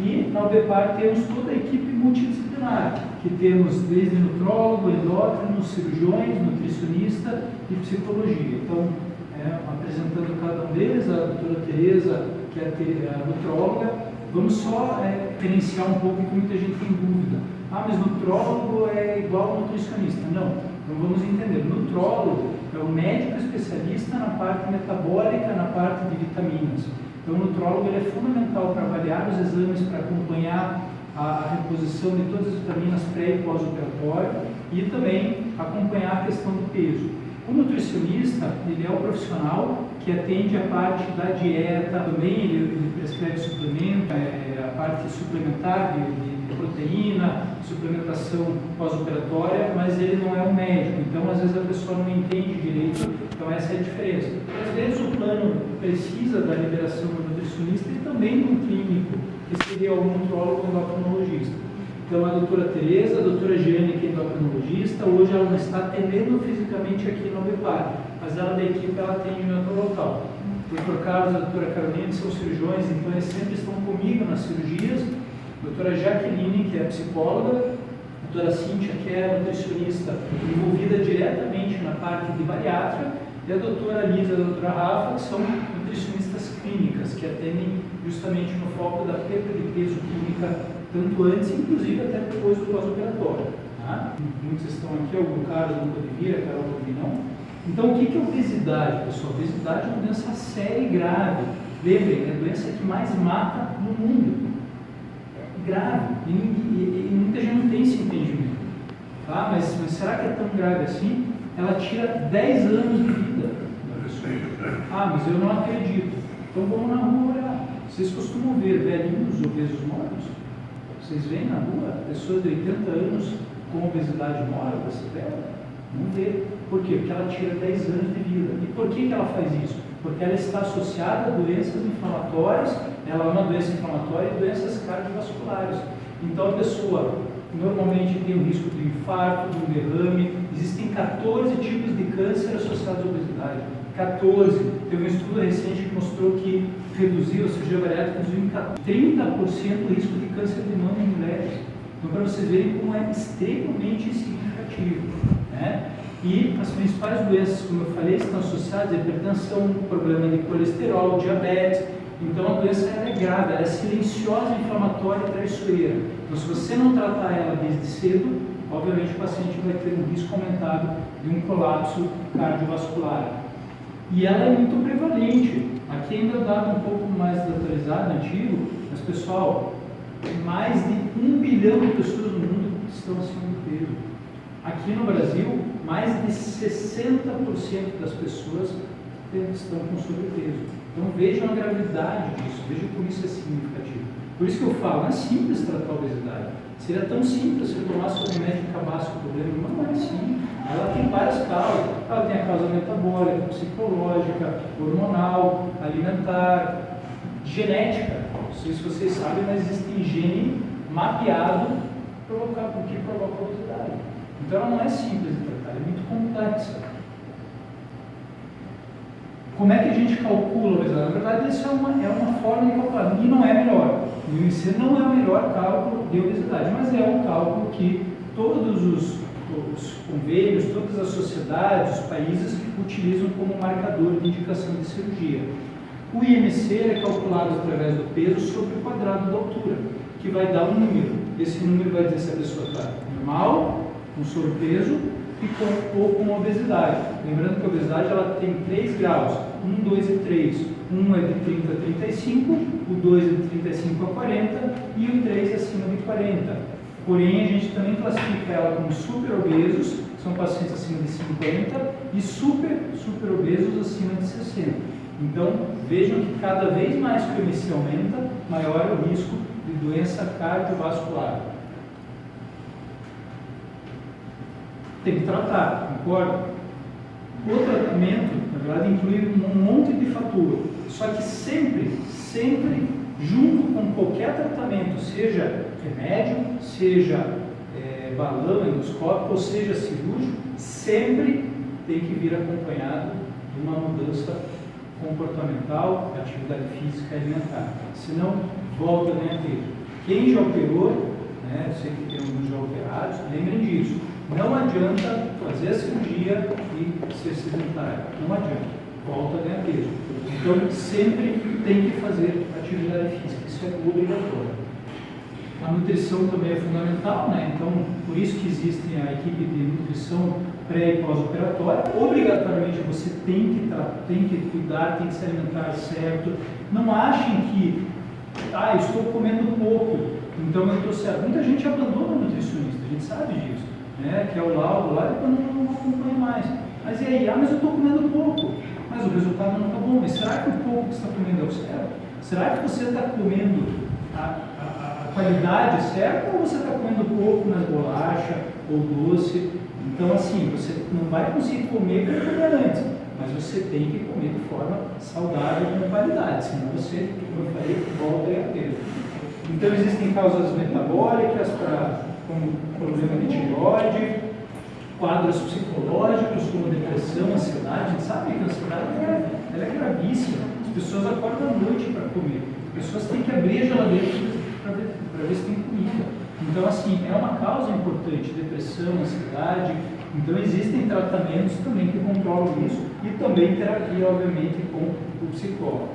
E na UBPAR temos toda a equipe multidisciplinar, que temos desde nutrólogo, endócrino, cirurgiões, nutricionista e psicologia. Então, apresentando cada um deles, a doutora Tereza, que é a nutróloga, vamos só diferenciar um pouco, que muita gente tem dúvida. Ah, mas nutrólogo é igual ao nutricionista. Não, então vamos entender. Nutrólogo é o médico especialista na parte metabólica, na parte de vitaminas. Então, o nutrólogo ele é fundamental para avaliar os exames, para acompanhar a reposição de todas as vitaminas pré e pós-operatório e também acompanhar a questão do peso. O nutricionista, ele é o profissional que atende a parte da dieta, também ele prescreve suplemento, a parte suplementar de proteína, suplementação pós-operatória, mas ele não é um médico, então às vezes a pessoa não entende direito, então essa é a diferença. Às vezes o plano precisa da liberação do nutricionista e também de um clínico, que seria o nutrólogo ou endocrinologista. Então a doutora Tereza, a doutora Giane, que é endocrinologista, hoje ela não está atendendo fisicamente aqui na UBPAR, mas ela da equipe ela atende em outro local. O doutor Carlos e a doutora Carolina são cirurgiões, então eles sempre estão comigo nas cirurgias. A doutora Jaqueline, que é psicóloga, a doutora Cíntia, que é nutricionista, envolvida diretamente na parte de bariátrica, e a doutora Lisa e a doutora Rafa, que são nutricionistas clínicas, que atendem justamente no foco da perda de peso clínica, tanto antes, inclusive até depois do pós-operatório. Tá? Muitos estão aqui, algum Carlos não pode vir, a Carol pode vir não. Então, o que é obesidade, pessoal? Obesidade é uma doença séria e grave. Lembrem, é a doença que mais mata no mundo. É grave. E muita gente não tem esse entendimento. Tá? Mas será que é tão grave assim? Ela tira 10 anos de vida da pessoa. Ah, mas eu não acredito. Então vamos na rua olhar. Vocês costumam ver velhinhos obesos mortos? Vocês veem na rua pessoas de 80 anos com obesidade mórbida, severa? Não vê. Por quê? Porque ela tira 10 anos de vida. E por que ela faz isso? Porque ela está associada a doenças inflamatórias, ela é uma doença inflamatória e doenças cardiovasculares. Então a pessoa normalmente tem o risco de infarto, de um derrame. Existem 14 tipos de câncer associados à obesidade. 14. Teve um estudo recente que mostrou que reduziu, a cirurgia bariátrica reduziu em 30% o risco de câncer de mama em mulheres. Então, para vocês verem como é extremamente significativo. Né? E as principais doenças, como eu falei, estão associadas à hipertensão, problema de colesterol, diabetes. Então, a doença é grave, ela é silenciosa, inflamatória e traiçoeira. Então, se você não tratar ela desde cedo, obviamente o paciente vai ter um risco aumentado de um colapso cardiovascular. E ela é muito prevalente. Aqui ainda é dado um pouco mais atualizado, antigo, mas pessoal, mais de 1 bilhão de pessoas no mundo estão acima do peso. Aqui no Brasil, mais de 60% das pessoas estão com sobrepeso. Então vejam a gravidade disso, vejam como isso é significativo. Por isso que eu falo, não é simples tratar a obesidade. Seria tão simples se eu tomasse o remédio e acabasse com o problema, mas não é assim. Ela tem várias causas. Ela tem a causa metabólica, psicológica, hormonal, alimentar, genética. Não sei se vocês sabem, mas existe gene mapeado por que provoca a obesidade. Então ela não é simples de tratar, é muito complexa. Como é que a gente calcula a obesidade? Na verdade, isso é uma forma de calcular, e não é melhor. O IMC não é o melhor cálculo de obesidade, mas é um cálculo que todos os convênios, todas as sociedades, os países utilizam como marcador de indicação de cirurgia. O IMC é calculado através do peso sobre o quadrado da altura, que vai dar um número. Esse número vai dizer se a pessoa está normal, com sobrepeso ou com obesidade. Lembrando que a obesidade ela tem 3 graus, 1, 2 e 3. 1 é de 30 a 35, o 2 é de 35 a 40 e o 3 é acima de 40. Porém, a gente também classifica ela como super obesos, são pacientes acima de 50, e super obesos acima de 60. Então, vejam que cada vez mais que o IMC aumenta, maior é o risco de doença cardiovascular. Tem que tratar, concorda? O tratamento, na verdade, inclui um monte de fator, só que sempre, junto com qualquer tratamento, seja remédio, seja balão, endoscópico, ou seja cirúrgico, sempre tem que vir acompanhado de uma mudança comportamental, atividade física e alimentar. Senão, volta a ganhar peso. Quem já operou, né, eu sei que tem alguns já operados, lembrem disso. Não adianta fazer a cirurgia e ser sedentário. Não adianta. Volta a ganhar peso. Então, sempre tem que fazer atividade física. Isso é obrigatório. A nutrição também é fundamental, né? Então, por isso que existe a equipe de nutrição pré e pós-operatória. Obrigatoriamente você tem que cuidar, tem que se alimentar certo. Não achem que, estou comendo pouco, então eu estou certo. Muita gente abandona o nutricionista, a gente sabe disso, né? Que é o laudo lá e quando não acompanha mais. Mas e aí? Mas eu estou comendo pouco. Mas o resultado não está bom. Mas será que o pouco que você está comendo é o certo? Será que você está comendo a qualidade certa ou você está comendo pouco nas bolachas ou doce? Então, assim, você não vai conseguir comer como comer antes, mas você tem que comer de forma saudável com qualidade, senão você, como eu falei, volta a ter. Então, existem causas metabólicas, como problema de tireoide, quadros psicológicos como depressão, ansiedade. A gente sabe que a ansiedade ela é gravíssima. As pessoas acordam à noite para comer. As pessoas têm que abrir a geladeira para ver se tem comida. Então, assim, é uma causa importante, depressão, ansiedade. Então, existem tratamentos também que controlam isso e também terapia, obviamente, com o psicólogo.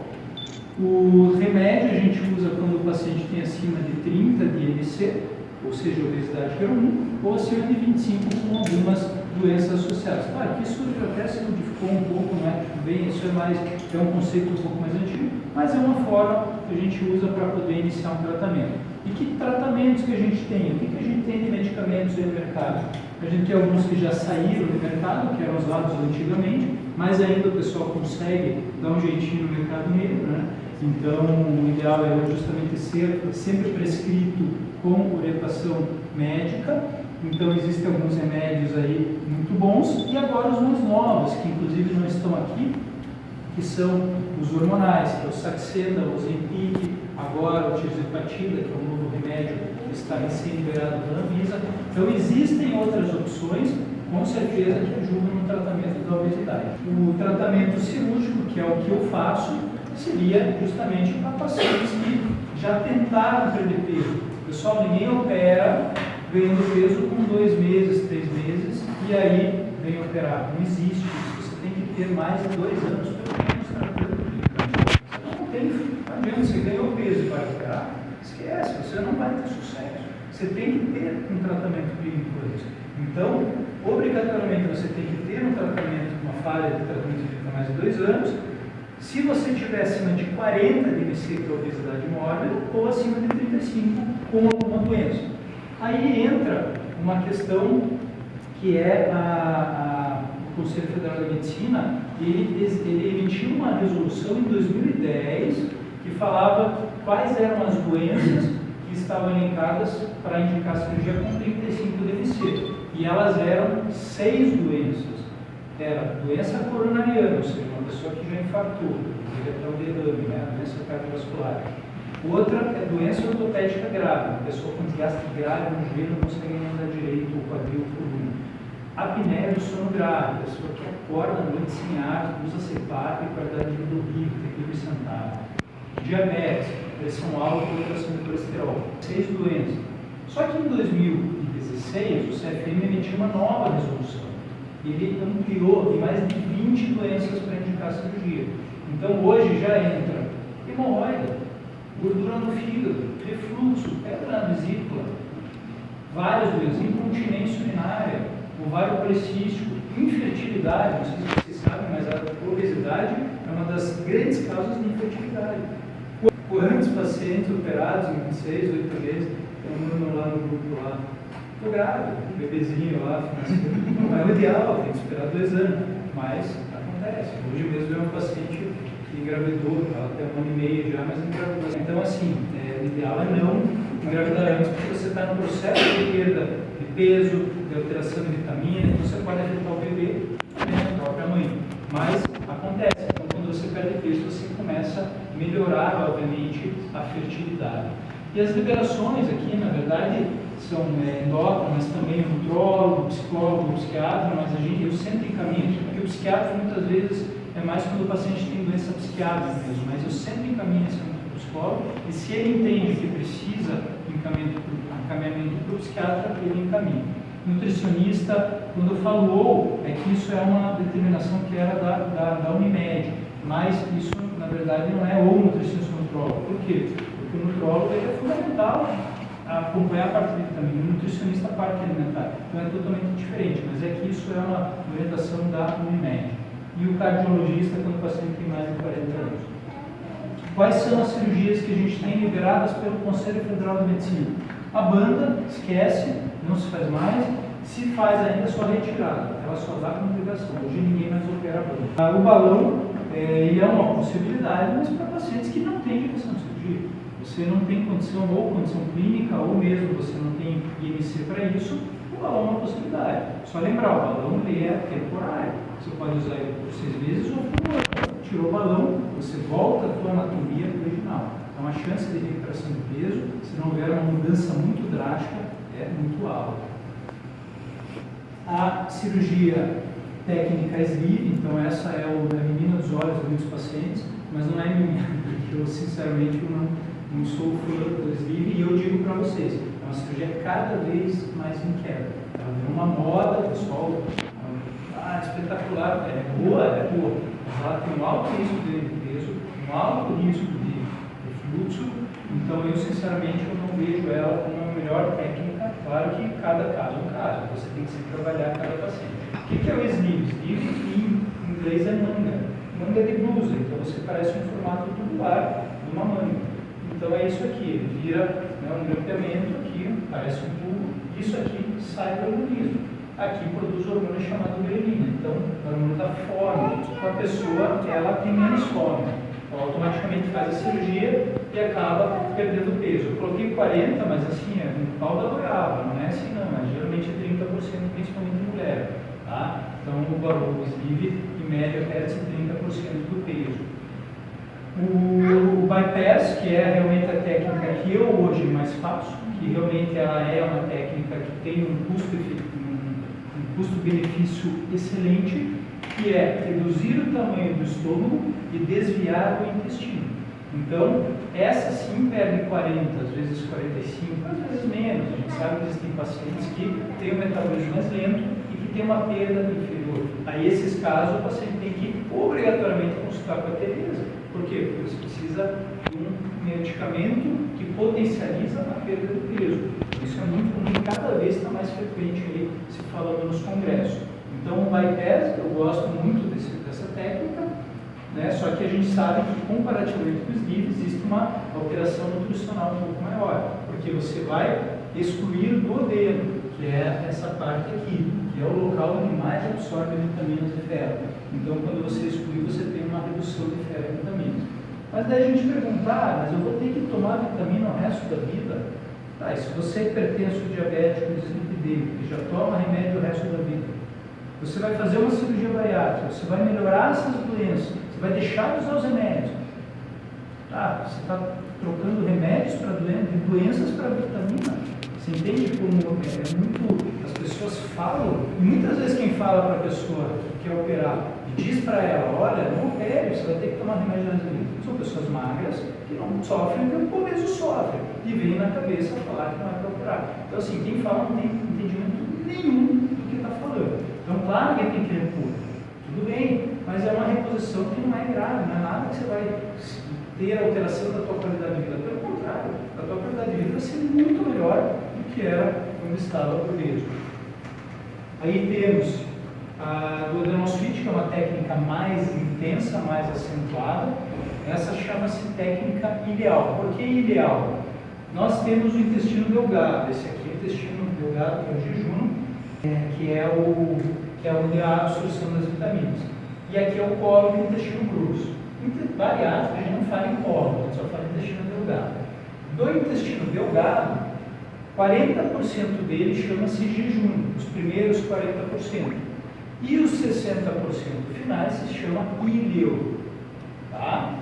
O remédio a gente usa quando o paciente tem acima de 30 de IMC, ou seja, obesidade grau 1, ou acima de 25 com algumas doenças associadas. Claro que isso até se modificou um pouco, não é bem, isso é um conceito um pouco mais antigo, mas é uma forma que a gente usa para poder iniciar um tratamento. E que tratamentos que a gente tem? O que a gente tem de medicamentos aí no mercado? A gente tem alguns que já saíram do mercado, que eram usados antigamente, mas ainda o pessoal consegue dar um jeitinho no mercado negro, né? Então, o ideal é justamente ser sempre prescrito com orientação médica. Então, existem alguns remédios aí muito bons e agora os mais novos, que inclusive não estão aqui, que são os hormonais, que é o Saxenda, o Ozempic, agora o tirzepatida, que é um novo remédio que está recém-liberado pela Anvisa. Então, existem outras opções, com certeza, que ajudam no tratamento da obesidade. O tratamento cirúrgico, que é o que eu faço, seria justamente para pacientes que já tentaram perder peso. Pessoal, ninguém opera ganhando peso com 2 meses, 3 meses, e aí vem operar. Não existe isso. Você tem que ter mais de 2 anos, pelo menos, tratando clínica. Não adianta, você ganhou peso e vai operar, esquece, você não vai ter sucesso. Você tem que ter um tratamento clínico para isso. Então, obrigatoriamente, você tem que ter um tratamento, uma falha de tratamento de mais de 2 anos. Se você tiver acima de 40 de IMC, que é obesidade mórbida, ou acima de 35 com alguma doença. Aí entra uma questão que é o Conselho Federal da Medicina, ele emitiu uma resolução em 2010 que falava quais eram as doenças que estavam elencadas para indicar cirurgia com 35 de IMC. E elas eram 6 doenças. Era doença coronariana, ou seja, uma pessoa que já infartou, teve até o derrame, né, doença cardiovascular. Outra é doença ortopédica grave, uma pessoa com desgaste grave no joelho não consegue andar direito, o quadril, coluna. Apneia do sono grave, pessoa que acorda à noite sem ar, usa CPAP e qualidade de vida horrível, tem que dormir sentado. Diabetes, pressão alta e elevação de colesterol. 6 doenças. Só que em 2016 o CFM emitiu uma nova resolução. Ele ampliou em mais de 20 doenças para indicar a cirurgia. Então hoje já entra hemorroida, gordura no fígado, refluxo, pedra na vesícula, várias doenças, incontinência urinária, ovário policístico, infertilidade, não sei se vocês sabem, mas a obesidade é uma das grandes causas de infertilidade. Quantos pacientes operados em 6, 8 meses, tem um número lá no grupo lá, estou grávida, bebezinho lá, não é o ideal, tem que esperar 2 anos, mas acontece. Hoje mesmo é um paciente que engravidou, ela tem 1 ano e meio já, mas engravidou. Então, assim, o ideal é não engravidar antes, porque você está no processo de perda de peso, de alteração de vitamina, então você pode afetar o bebê, também a própria mãe. Mas acontece, então quando você perde peso, você começa a melhorar, obviamente, a fertilidade. E as liberações aqui, na verdade, são endócrinas, também o nutrólogo, o psicólogo, o psiquiatra, mas eu sempre encaminho, porque o psiquiatra muitas vezes é mais quando o paciente tem doença psiquiátrica mesmo, mas eu sempre encaminho esse psicólogo, e se ele entende que precisa para o psiquiatra, ele encaminha. Nutricionista, quando eu falo ou, é que isso é uma determinação que era da Unimed, mas isso, na verdade, não é ou nutricionista ou nutrólogo. Por quê? Porque o nutrólogo é fundamental acompanhar a parte de vitamina, o nutricionista a parte alimentar. Então é totalmente diferente, mas é que isso é uma orientação da Unimed. E o cardiologista, quando o paciente tem mais de 40 anos. Quais são as cirurgias que a gente tem liberadas pelo Conselho Federal de Medicina? A banda, esquece, não se faz mais. Se faz ainda, só retirada. Ela só dá como ligação. Hoje ninguém mais opera a banda. O balão, ele é uma possibilidade, mas para pacientes que não têm indicação de cirurgia. Você não tem condição, ou condição clínica, ou mesmo você não tem IMC para isso, o balão é uma possibilidade. Só lembrar, o balão ele é temporário. Você pode usar ele por 6 meses ou por um ano. Tirou o balão, você volta à sua anatomia original. Então a chance de recuperação de peso, se não houver uma mudança muito drástica, é muito alta. A cirurgia técnica sleeve, então essa é a menina dos olhos de muitos pacientes, mas não é minha, porque eu sinceramente não sou fã do sleeve e eu digo para vocês, é uma cirurgia cada vez mais em queda. Ela é uma moda, pessoal, espetacular, é boa, mas ela tem um alto risco de peso, um alto risco de refluxo, então eu sinceramente eu não vejo ela como a melhor técnica. Claro que cada caso é um caso, você tem que sempre trabalhar cada paciente. O que é o sleeve? Sleeve em inglês é manga. Manga de blusa, então você parece um formato tubular de uma manga. Então é isso aqui, ele vira um grampeamento aqui, parece um tubo, isso aqui sai do organismo. Aqui produz um hormônio chamado grelina, então o hormônio da fome. Então a pessoa ela tem menos fome, então automaticamente faz a cirurgia e acaba perdendo peso. Eu coloquei 40, mas assim, é um pau da goiaba, não é assim não, mas geralmente é 30%, principalmente em mulher. Tá? Então o sleeve, em média, perde 30% do peso. O bypass, que é realmente a técnica que eu hoje mais faço, que realmente ela é uma técnica que tem um custo-benefício excelente, que é reduzir o tamanho do estômago e desviar o intestino. Então, essa sim perde 40, às vezes 45, às vezes menos. A gente sabe que existem pacientes que têm um metabolismo mais lento e que têm uma perda inferior. Aí, esses casos, o paciente tem que obrigatoriamente consultar com a Tereza. Por quê? Porque você precisa de um medicamento que potencializa a perda do peso. Isso é muito comum, cada vez está mais frequente aí se falando nos congressos. Então, o bypass, eu gosto muito dessa técnica, né? Só que a gente sabe que, comparativamente com os sleeve, existe uma alteração nutricional um pouco maior, porque você vai excluir o duodeno, que é essa parte aqui, que é o local onde mais absorve vitaminas de ferro. Então, quando você exclui, você tem uma redução de ferro e vitaminas. Mas daí a gente pergunta, mas eu vou ter que tomar vitamina o resto da vida? Tá, e se você é hipertenso, diabético, dislipidêmico, que já toma remédio o resto da vida, você vai fazer uma cirurgia bariátrica, você vai melhorar essas doenças, você vai deixar de usar os remédios. Tá, você está trocando remédios para doenças para vitamina. Você entende como é muito... As pessoas falam, e muitas vezes quem fala para a pessoa que quer operar e diz para ela, olha, não opere, você vai ter que tomar remédio na vida. São pessoas magras que não sofrem, porque o obeso sofre. E vem na cabeça falar que não é para operar. Então, assim, quem fala não tem entendimento nenhum do que está falando. Então, claro que tem que repor. Tudo bem, mas é uma reposição que não é grave, não é nada que você vai ter alteração da tua qualidade de vida. Pelo contrário, a tua qualidade de vida vai ser muito melhor do que era quando estava obeso. Aí temos a duodenosfite, que é uma técnica mais intensa, mais acentuada. Essa chama-se técnica ileal. Por que ileal? Nós temos o intestino delgado. Esse aqui é o intestino delgado, que é o jejum, que é onde há a absorção das vitaminas. E aqui é o colo do intestino grosso. Bariátrico, a gente não fala em colo, a gente só fala em intestino delgado. Do intestino delgado, 40% dele chama-se jejum, os primeiros 40%. E os 60% finais se chama ileo. Tá?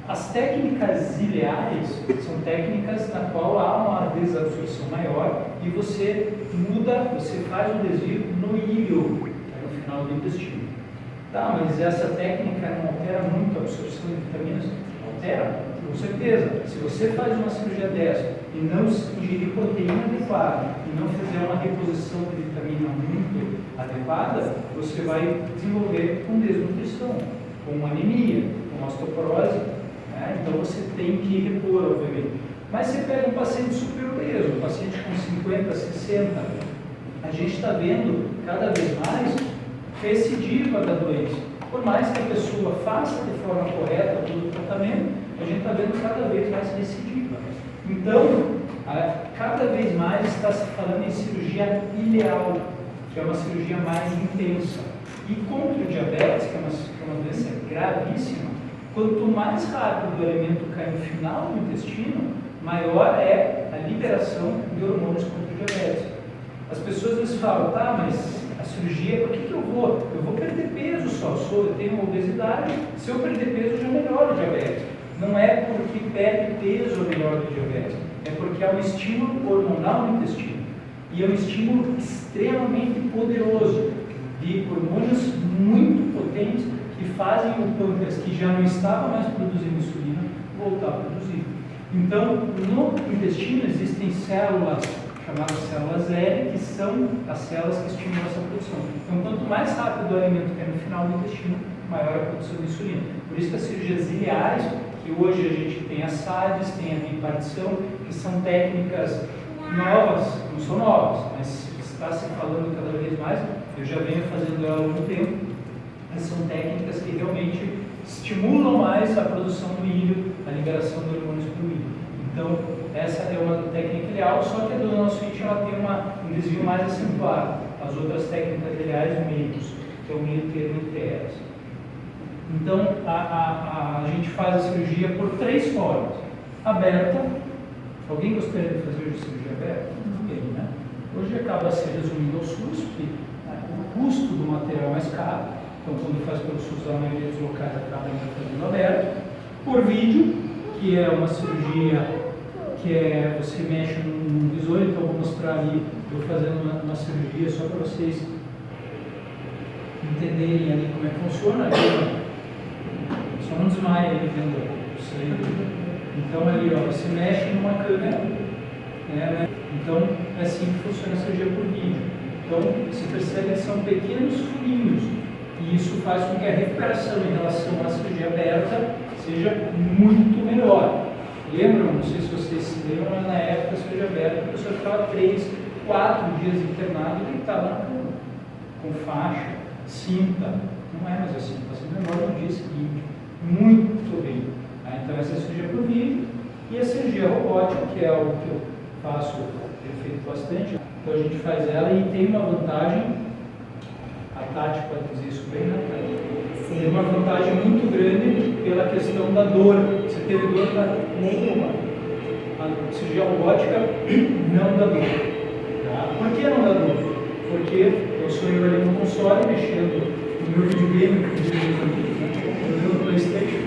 As técnicas ileais são técnicas na qual há uma desabsorção maior e você muda, você faz um desvio no ileo, que é no final do intestino. Tá, mas essa técnica não altera muito a absorção de vitaminas? Altera, com certeza. Se você faz uma cirurgia dessa e não ingerir proteína adequada e não fizer uma reposição de vitamina muito adequada, você vai desenvolver com desnutrição, com anemia, com osteoporose, né? Então você tem que repor, obviamente. Mas você pega um paciente super obeso, um paciente com 50, 60, a gente está vendo cada vez mais recidiva da doença. Por mais que a pessoa faça de forma correta todo o tratamento, a gente está vendo cada vez mais recidiva. Então, cada vez mais está se falando em cirurgia ileal, que é uma cirurgia mais intensa. E contra o diabetes, que é uma doença gravíssima, quanto mais rápido o alimento cai no final do intestino, maior é a liberação de hormônios contra o diabetes. As pessoas às vezes falam, tá, mas a cirurgia, por que eu vou? Eu vou perder peso só, eu tenho uma obesidade, se eu perder peso já melhora o diabetes. Não é porque perde peso ou melhora o diabetes, é porque há um estímulo hormonal no intestino. E é um estímulo extremamente poderoso, de hormônios muito potentes que fazem o pâncreas, que já não estava mais produzindo insulina, voltar a produzir. Então, no intestino existem células chamadas células L, que são as células que estimulam essa produção. Então, quanto mais rápido o alimento cai no final do intestino, maior a produção de insulina. Por isso que as cirurgias ileais, que hoje a gente tem a SADs, tem a bipartição, que são técnicas novas, não são novas, mas está se falando cada vez mais, eu já venho fazendo ela há algum tempo, mas são técnicas que realmente estimulam mais a produção do íleo, a liberação de hormônios para o íleo. Então, essa é uma técnica ileal, só que a do nosso fit ela tem um desvio mais acentuado. As outras técnicas ileais, meios, que é o meio termo entre elas. Então, a gente faz a cirurgia por 3 formas. Aberta. Alguém gostaria de fazer hoje cirurgia aberta? Ninguém, né? Hoje acaba se resumindo ao SUS, porque o custo do material é mais caro. Então, quando faz pelo SUS, a maioria dos locais acaba fazendo aberto. Por vídeo, que é uma cirurgia que você mexe num visor, então eu vou mostrar ali, eu fazendo uma cirurgia só para vocês entenderem ali como é que funciona. Só não desmaia ali vendo isso aí. Então ali, ó, você mexe numa câmera, né? Então é assim que funciona a cirurgia por vídeo. Então você percebe que são pequenos furinhos e isso faz com que a recuperação em relação à cirurgia aberta seja muito melhor. Lembram? Não sei se vocês se lembram, mas na época da cirurgia aberta a pessoa ficava 3, 4 dias internado e deitado na cama, com faixa, cinta. Não é mais assim, está sendo melhor no dia seguinte. Muito bem. Então essa é a cirurgia por vídeo e a cirurgia robótica, que é o que eu faço, tenho feito bastante. Então a gente faz ela e tem uma vantagem, a Tati pode dizer isso bem, né, Tati? Tem uma vantagem muito grande pela questão da dor. Você teve dor nenhuma. A cirurgia robótica não dá dor. Tá? Por que não dá dor? Porque eu sou eu ali no console mexendo no meu videogame, no meu PlayStation,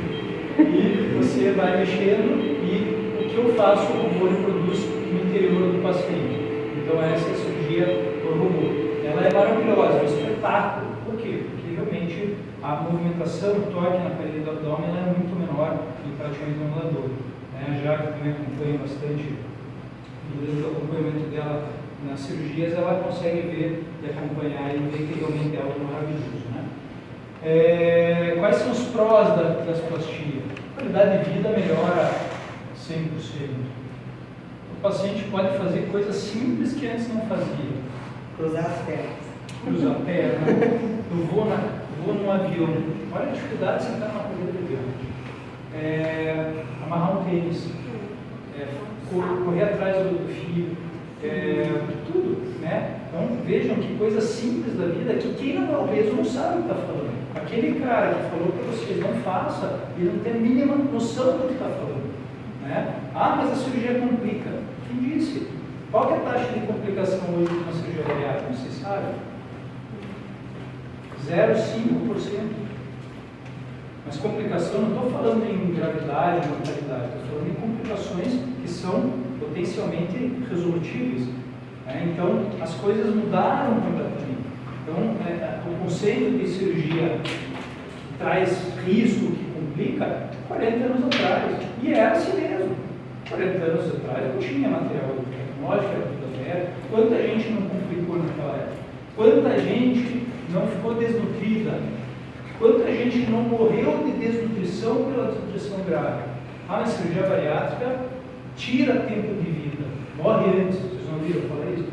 e você vai mexendo e o que eu faço, o robô produz no interior do paciente. Então essa é a cirurgia por robô. Ela é maravilhosa, é um espetáculo. Por quê? Porque realmente a movimentação, o torque na parede do abdômen é muito menor do que praticamente no anulador. Já que também acompanho bastante, durante o acompanhamento dela nas cirurgias, ela consegue ver e acompanhar e ver que realmente é algo maravilhoso. Né? Quais são os prós da trasplastia? A qualidade de vida melhora 100%. O paciente pode fazer coisas simples que antes não fazia. Cruzar as pernas. Cruzar a perna. Eu vou num avião. Olha a dificuldade de sentar numa cadeira de avião. Amarrar um tênis. Correr atrás do filho. Tudo, né? Então vejam que coisas simples da vida que quem não é obeso não sabe o que está falando. Aquele cara que falou para vocês não faça, ele não tem a mínima noção do que está falando. Né? Mas a cirurgia complica. Quem disse? Qual que é a taxa de complicação hoje de uma cirurgia bariátrica? Vocês sabem? 0,5%. Mas complicação, não estou falando em gravidade, mortalidade, estou falando em complicações que são potencialmente resolutíveis. Né? Então, as coisas mudaram completamente. Então, o conceito de cirurgia que traz risco, que complica, 40 anos atrás. E era assim mesmo. 40 anos atrás não tinha material tecnológico, era tudo aberto. Quanta gente não complicou naquela época? Quanta gente não ficou desnutrida? Quanta gente não morreu de desnutrição pela desnutrição grave? A cirurgia bariátrica tira tempo de vida, morre antes. Vocês não ouviram falar isso?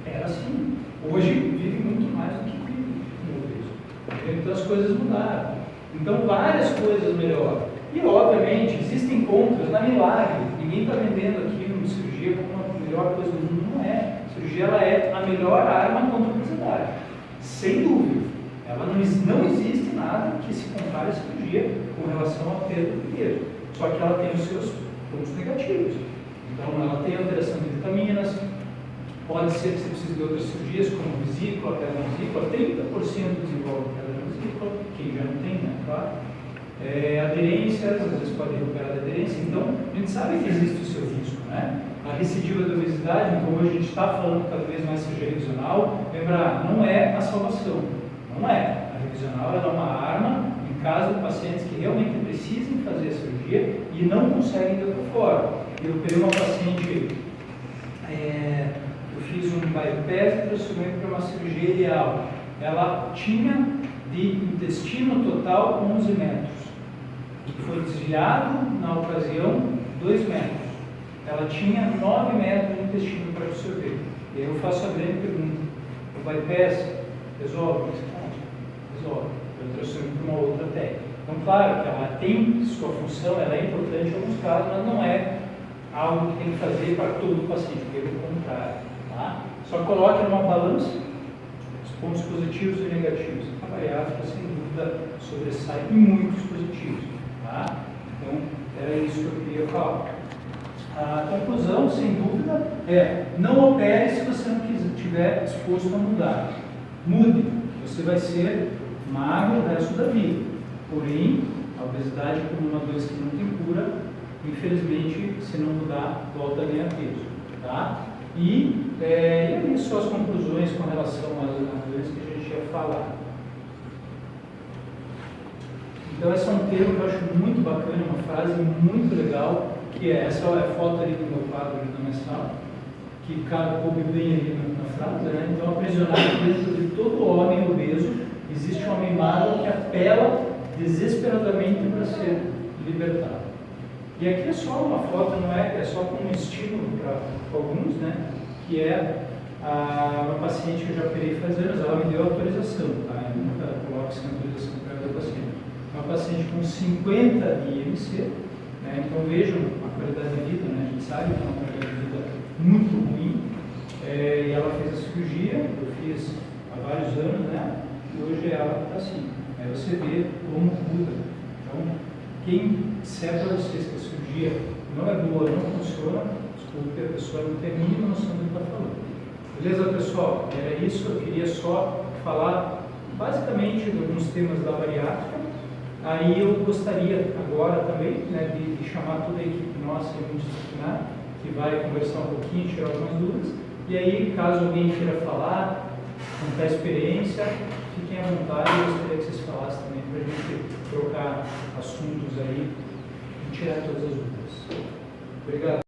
Era assim. Hoje vive muito mais do que vive. Então as coisas mudaram. Então várias coisas melhoram. E obviamente existem contras na Milagre. Ninguém está vendendo aqui uma cirurgia como a melhor coisa do mundo. Não é. A cirurgia ela é a melhor arma contra a obesidade. Sem dúvida. Ela não existe nada que se compare à cirurgia com relação à perda de peso. Só que ela tem os seus pontos negativos. Então ela tem alteração de vitaminas. Pode ser que você precise de outras cirurgias, como vesícula, pedra na vesícula. 30% desenvolve pedra na vesícula, quem já não tem, né? Claro. Aderências, às vezes pode recuperar a aderência. Então, a gente sabe que existe o seu risco, né? A recidiva da obesidade, então hoje a gente está falando cada vez mais cirurgia revisional. Lembrar, não é a salvação. Não é. A revisional ela é uma arma em caso de pacientes que realmente precisem fazer a cirurgia e não conseguem de outra forma. Eu peguei uma paciente, eu fiz um bypass e transformei para uma cirurgia ideal. Ela tinha de intestino total 11 metros. Foi desviado, na ocasião, 2 metros. Ela tinha 9 metros de intestino para absorver. E aí eu faço a grande pergunta: o bypass resolve? Resolve. Eu transformo para uma outra técnica. Então, claro que ela tem sua função, ela é importante em alguns casos, mas não é algo que tem que fazer para todo o paciente, pelo contrário. Tá? Só coloque numa balança os pontos positivos e negativos. A bariátrica, sem dúvida, sobressai em muitos positivos. Tá? Então, era isso que eu queria falar. A conclusão, sem dúvida, é: não opere se você não estiver disposto a mudar. Mude. Você vai ser magro o resto da vida. Porém, a obesidade, como uma doença que não tem cura, infelizmente, se não mudar, volta a ganhar peso. Tá? E aí são as conclusões com relação às doenças que a gente ia falar. Então, esse é um termo que eu acho muito bacana, uma frase muito legal, que é essa é a foto ali do meu quadro ali na minha sala, que coube bem ali na frase, né? Então, aprisionado dentro de todo homem obeso, existe um homem magro que apela desesperadamente para ser libertado. E aqui é só uma foto, não é só como um estímulo para alguns, né? Que é uma paciente que eu já operei faz anos, ela me deu autorização, tá? Eu nunca coloco sem autorização para cada paciente. Uma paciente com 50 de IMC, né? Então vejam a qualidade de vida, né? A gente sabe que é uma qualidade de vida muito ruim, e ela fez a cirurgia, eu fiz há vários anos, né? E hoje ela está assim. Aí você vê como muda. Então, quem disser para vocês que a cirurgia não é boa, não funciona, desculpe, a pessoa não tem a mínima noção do que está falando. Beleza, pessoal? Era isso, eu queria só falar basicamente de alguns temas da bariátrica. Aí eu gostaria agora também, né, de chamar toda a equipe nossa multidisciplinar, que vai conversar um pouquinho, tirar algumas dúvidas. E aí, caso alguém queira falar, contar a experiência, fiquem à vontade. Eu gostaria que vocês falassem também para a gente trocar assuntos aí e tirar todas as dúvidas. Obrigado.